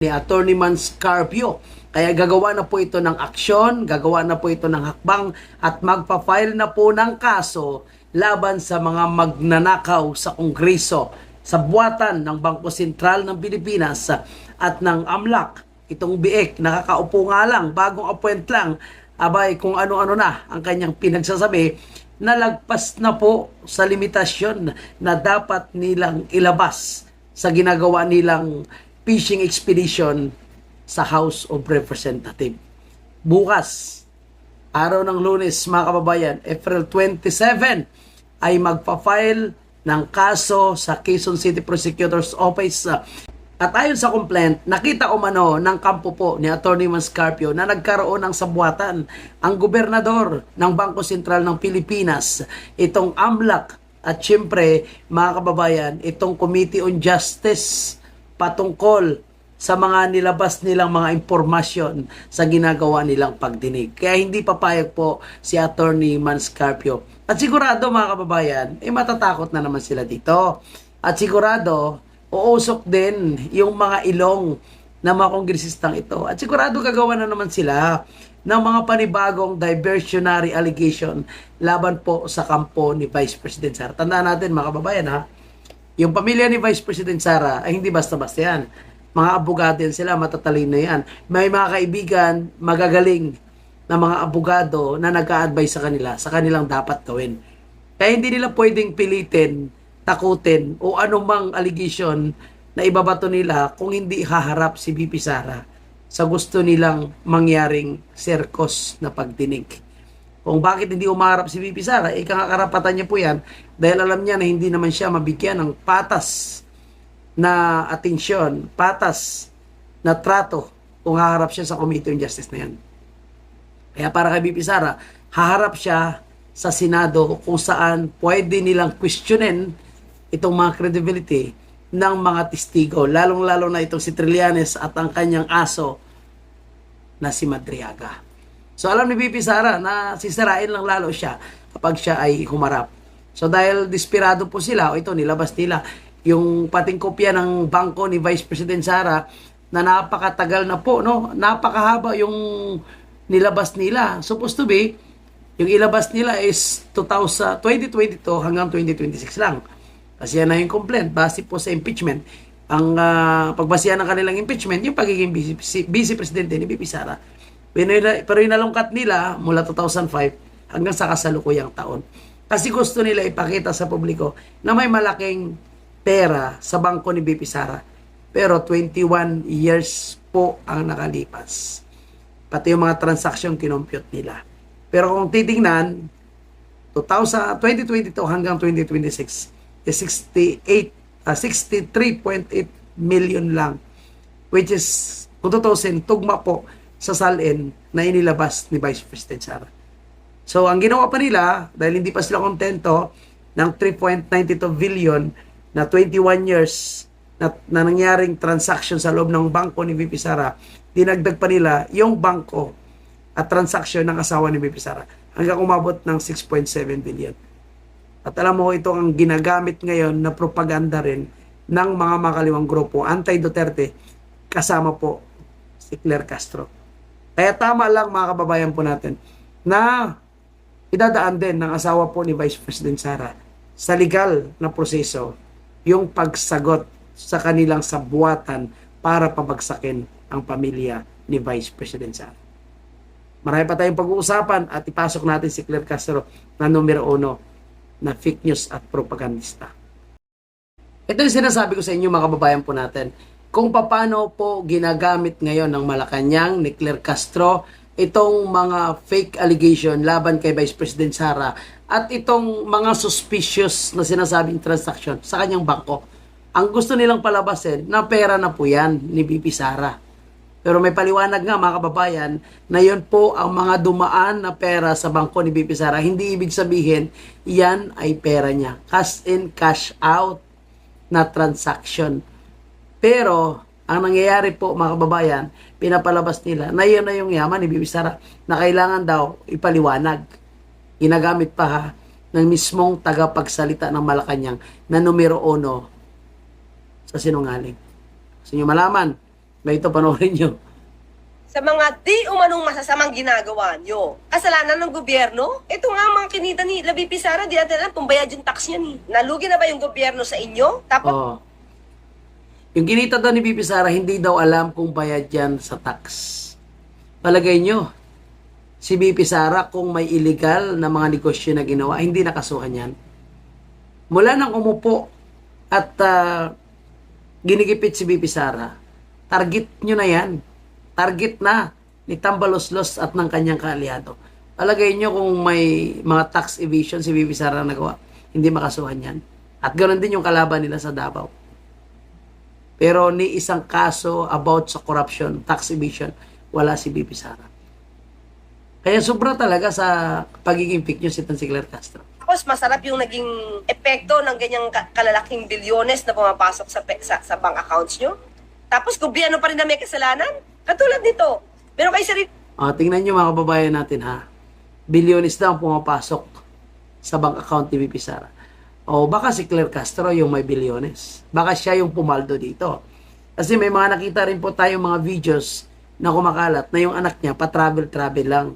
ni Attorney Manscarpio. Kaya gagawa na po ito ng aksyon, gagawa na po ito ng hakbang at magpa-file na po ng kaso laban sa mga magnanakaw sa Kongreso sa buwatan ng Bangko Sentral ng Pilipinas at ng AMLAC. Itong biek, nakakaupo nga lang, bagong appoint lang, abay kung ano-ano na ang kanyang pinagsasabi, nalagpas na po sa limitasyon na dapat nilang ilabas sa ginagawa nilang fishing expedition sa House of Representatives. Bukas, araw ng Lunes, mga kababayan, April 27, ay magpa-file ng kaso sa Quezon City Prosecutor's Office. At ayon sa complaint, nakita umano ng kampo po ni Atty. Manscarpio na nagkaroon ng sabuatan ang gobernador ng Bangko Sentral ng Pilipinas, itong AMLAC, at syempre, mga kababayan, itong Committee on Justice patungkol sa mga nilabas nilang mga impormasyon sa ginagawa nilang pagdinig. Kaya hindi papayag po si Atty. Manscarpio. At sigurado, mga kababayan, matatakot na naman sila dito. At sigurado, uusok din yung mga ilong ng mga kongresistang ito. At sigurado gagawa na naman sila ng mga panibagong diversionary allegation laban po sa kampo ni Vice President Sara. Tandaan natin, mga kababayan, ha? Yung pamilya ni Vice President Sara ay hindi basta-basta yan. Mga abogado yan sila, matatalino yan. May mga kaibigan, magagaling na mga abogado na nag-a-advise sa kanilang dapat gawin. Kaya hindi nila pwedeng pilitin, takutin, o anumang allegation na ibabato nila kung hindi haharap si VP Sara sa gusto nilang mangyaring serkos na pagdinig. Kung bakit hindi umarap si VP Sara, kakarapatan niya po yan dahil alam niya na hindi naman siya mabigyan ng patas na atensyon, patas na trato kung haharap siya sa Committee on Justice na yan. Kaya para kay VP Sara, haharap siya sa Senado kung saan pwede nilang questionin itong mga credibility ng mga testigo, lalong-lalo na itong si Trillanes at ang kanyang aso na si Madriaga. So alam ni VP Sara na sisirain lang lalo siya kapag siya ay humarap. So dahil desperado po sila, ito nilabas nila yung pating kopya ng bangko ni Vice President Sara na napakatagal na po, no? Napakahaba yung nilabas nila. Supposed to be, yung ilabas nila is 2022 hanggang 2026 lang. Kasi yan na yung complaint base po sa impeachment. Ang pagbasihan ng kanilang impeachment, yung pagiging vice presidente ni VP Sara. Pero inalungkat nila mula 2005 hanggang sa kasalukuyang taon. Kasi gusto nila ipakita sa publiko na may malaking pera sa bangko ni VP Sara. Pero 21 years po ang nakalipas. Pati yung mga transaksyon kinompute nila. Pero kung titingnan, 2022 hanggang 2026, is 63.8 million lang. Which is, kung tutusin, tugma po sa salin na inilabas ni Vice President Sara. So, ang ginawa pa nila, dahil hindi pa sila kontento, ng 3.92 billion na 21 years na nangyaring transaction sa loob ng bangko ni VP Sara, dinagdag pa nila yung bangko at transaction ng asawa ni VP Sara hanggang umabot ng 6.7 billion. At alam mo, ito ang ginagamit ngayon na propaganda rin ng mga makaliwang grupo, anti-Duterte, kasama po si Claire Castro. Kaya tama lang, mga kababayan po natin, na idadaan din ng asawa po ni Vice President Sara sa legal na proseso yung pagsagot sa kanilang sabuatan para pabagsakin ang pamilya ni Vice President Sara. Marami pa tayong pag-uusapan at ipasok natin si Claire Castro na numero 1 na fake news at propagandista. Ito yung sinasabi ko sa inyo, mga kababayan po natin, kung paano po ginagamit ngayon ng Malacanang ni Claire Castro itong mga fake allegation laban kay Vice President Sara at itong mga suspicious na sinasabing transaction sa kanyang bangko. Ang gusto nilang palabasin na pera na po yan ni VP Sara. Pero may paliwanag nga, mga kababayan, na yun po ang mga dumaan na pera sa bangko ni VP Sara. Hindi ibig sabihin, yan ay pera niya. Cash in, cash out na transaction. Pero, ang nangyayari po, mga kababayan, pinapalabas nila na yun na yung yaman ni VP Sara na kailangan daw ipaliwanag. Ginagamit pa ha ng mismong tagapagsalita ng Malacanang na numero 1 sa sinungaling. Gusto nyo malaman Na ito, panoorin nyo. Sa mga di umanong masasamang ginagawa nyo. Kasalanan ng gobyerno? Ito nga ang mga kinita ni Labi Pisara, di natin alam, pumbayad yung tax yan eh. Nalugi na ba yung gobyerno sa inyo? Tapos, Oh. Yung kinita daw ni Bibi Sara, hindi daw alam kung bayad yan sa tax. Palagay nyo, si Bibi Sara, kung may illegal na mga negosyo na ginawa, hindi nakasuhan yan. Mula nang umupo at ginigipit si Bibi Sara, target nyo na yan. Target na ni Tambaloslos at ng kanyang kaalyado. Palagay nyo kung may mga tax evasion si Bibi Sara na nagawa, hindi makasuhan yan. At ganoon din yung kalaban nila sa Davao. Pero ni isang kaso about sa corruption, tax evasion, wala si Bibi Sara. Kaya sobra talaga sa pagiging fake news itong si Claire Castro. tapos masarap yung naging epekto ng ganyang kalalaking bilyones na pumapasok sa bank accounts nyo. Tapos gobyerno pa rin na may kasalanan. Katulad nito. Meron kayo sarili Tingnan nyo mga kababayan natin ha. Bilyones daw ang pumapasok sa bank account ni Bibi Sara. O baka si Claire Castro yung may bilyones. Baka siya yung pumaldo dito. Kasi may mga nakita rin po tayong mga videos na kumakalat na yung anak niya pa-travel-travel lang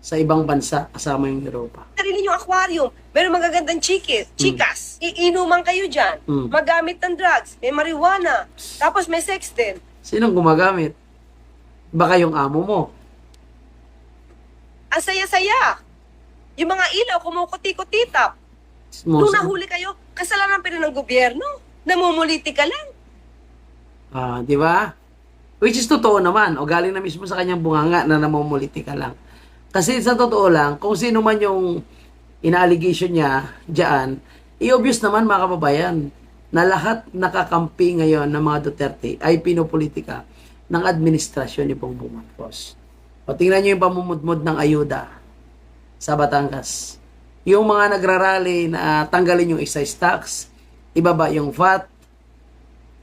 sa ibang bansa kasama yung Europa. yung aquarium. Meron magagandang chikas. Iinuman kayo dyan. Magamit ng drugs. May marijuana. Tapos may sex din. Sinong gumagamit? Baka yung amo mo. Ang saya-saya. Yung mga ilaw, kumukuti-kutitap. Nung nahuli kayo, kasalanan pa rin ng gobyerno. Namumuliti ka lang. Di ba? Which is totoo naman. O galing na mismo sa kanyang bunganga na namumuliti ka lang. Kasi sa totoo lang, kung sino man yung ina-allegation niya diyan, i-obvious naman mga kababayan na lahat nakakampi ngayon ng mga Duterte ay pinopolitika ng administrasyon ni Bongbong Marcos. O tingnan niyo yung pamumudmod ng ayuda sa Batangas. Yung mga nagrarally na tanggalin yung excise tax, ibaba yung VAT,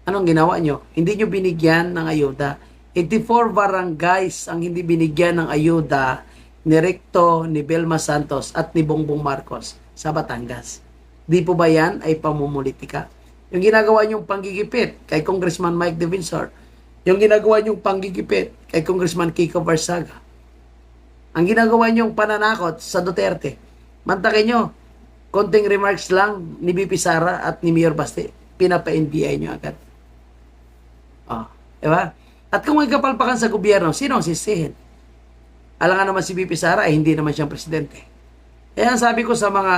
anong ginawa nyo? Hindi nyo binigyan ng ayuda. 84 barangays ang hindi binigyan ng ayuda ni Recto, ni Belma Santos at ni Bongbong Marcos sa Batangas. Di po ba yan ay pamumulitika? Yung ginagawa nyong panggigipit kay Congressman Mike De Vinsor, yung ginagawa nyong panggigipit kay Congressman Kiko Barsaga, ang ginagawa nyong pananakot sa Duterte, mantakin nyo, konting remarks lang ni BP Sara at ni Mayor Baste, pinapa-NBI nyo agad. Diba? At kung may kapalpakan sa gobyerno, sino ang sisihin? Alangan naman si BP Sara, hindi naman siyang presidente. Kaya sabi ko sa mga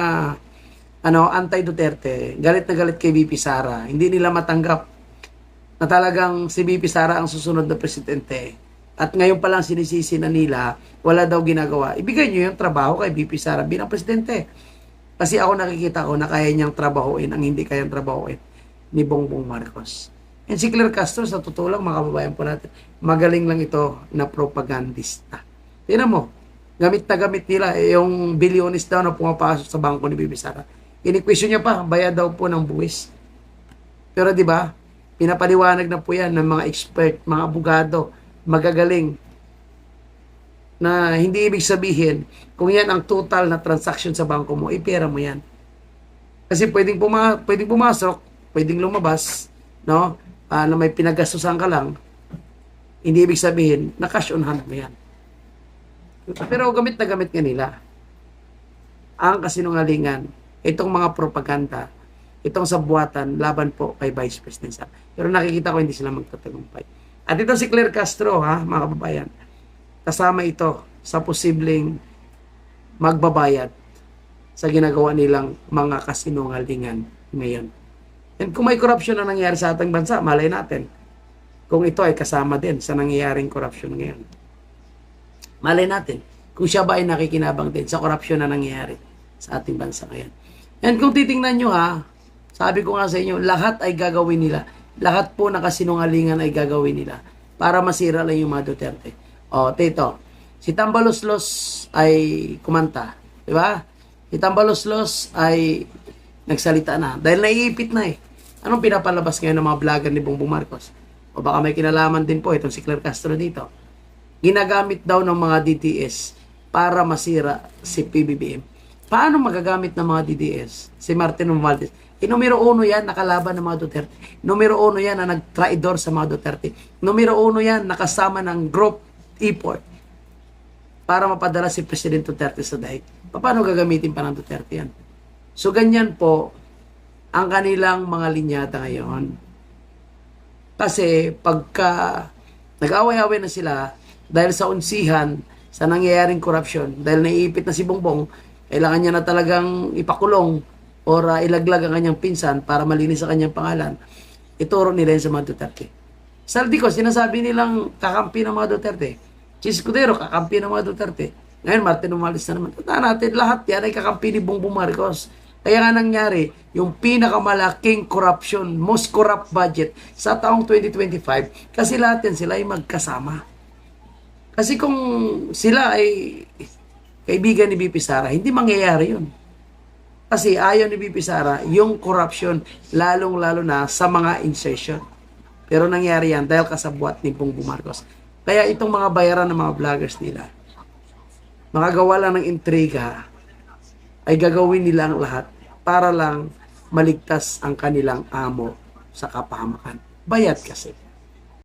anti-Duterte, galit na galit kay BP Sara, hindi nila matanggap na talagang si BP Sara ang susunod na presidente. At ngayon pa lang sinisisi na nila, wala daw ginagawa. Ibigay nyo yung trabaho kay BP Sara bilang presidente. Kasi ako nakikita ko na kaya niyang trabahuin ang hindi kayang trabahuin ni Bongbong Marcos. And si Claire Castro, sa totoo lang, mga kababayan po natin, magaling lang ito na propagandista. Tingnan mo, gamit na gamit nila yung bilyones daw na pumapasok sa bangko ni BP Sara. Ini-question niya pa, bayad daw po ng buwis. Pero di ba, pinapaliwanag na po yan ng mga expert, mga abogado, magagaling, na hindi ibig sabihin, kung yan ang total na transaction sa bangko mo, ipera mo yan. Kasi pwedeng pumasok, pwedeng lumabas, no? Na may pinagastusan ka lang, hindi ibig sabihin, na cash on hand mo yan. Pero gamit na gamit nga nila ang kasinungalingan, itong mga propaganda, itong sabuatan, laban po kay Vice President Sara. Pero nakikita ko hindi sila magtatagumpay. At ito si Claire Castro, mga kababayan, kasama ito sa posibleng magbabayad sa ginagawa nilang mga kasinungalingan ngayon. And kung may corruption na nangyayari sa ating bansa, malay natin kung ito ay kasama din sa nangyayaring corruption ngayon. Malay natin kung siya ba ay nakikinabang din sa corruption na nangyayari sa ating bansa ngayon. And kung titingnan nyo sabi ko nga sa inyo, lahat ay gagawin nila. Lahat po na kasinungalingan ay gagawin nila para masira lang yung mga Duterte. Tito, si Tambaloslos ay kumanta. Di ba? Si Tambaloslos ay nagsalita na. Dahil naiipit na eh. Anong pinapalabas ngayon ng mga vlogger ni Bongbong Marcos? O baka may kinalaman din po itong si Claire Castro dito. Ginagamit daw ng mga DDS para masira si PBBM. Paano magagamit ng mga DDS si Martin Romualdez Numero uno yan, nakalaban ng mga Duterte. Numero uno yan na nag-traidor sa mga Duterte. Numero uno yan, nakasama ng group effort para mapadala si President Duterte sa daig. Paano gagamitin pa ng Duterte yan? So, ganyan po ang kanilang mga linyata ngayon. Kasi pagka nag-away-away na sila dahil sa unsihan, sa nangyayaring korupsyon, dahil naiipit na si Bongbong, kailangan niya na talagang ipakulong or ilaglag ang kanyang pinsan para malinis sa kanyang pangalan, ituro nila yun sa mga Duterte. Saldi ko, sinasabi nilang kakampi ng mga Duterte. Si Escudero, kakampi ng mga Duterte. Ngayon, Martin Romualdez na naman. Tandaan natin, lahat yan ay kakampi ni Bongbong Marcos. Kaya nga nangyari, yung pinakamalaking corruption, most corrupt budget sa taong 2025, kasi lahat yan sila ay magkasama. Kasi kung sila ay kaibigan ni BP Sara, hindi mangyayari yun. Kasi ayaw ni BP Sara yung corruption, lalong-lalo na sa mga insertion. Pero nangyari yan dahil kasabwat ni Bongbong Marcos. Kaya itong mga bayaran ng mga vloggers nila, makagawa lang ng intriga, ay gagawin nila ang lahat para lang maligtas ang kanilang amo sa kapahamakan. Bayad kasi.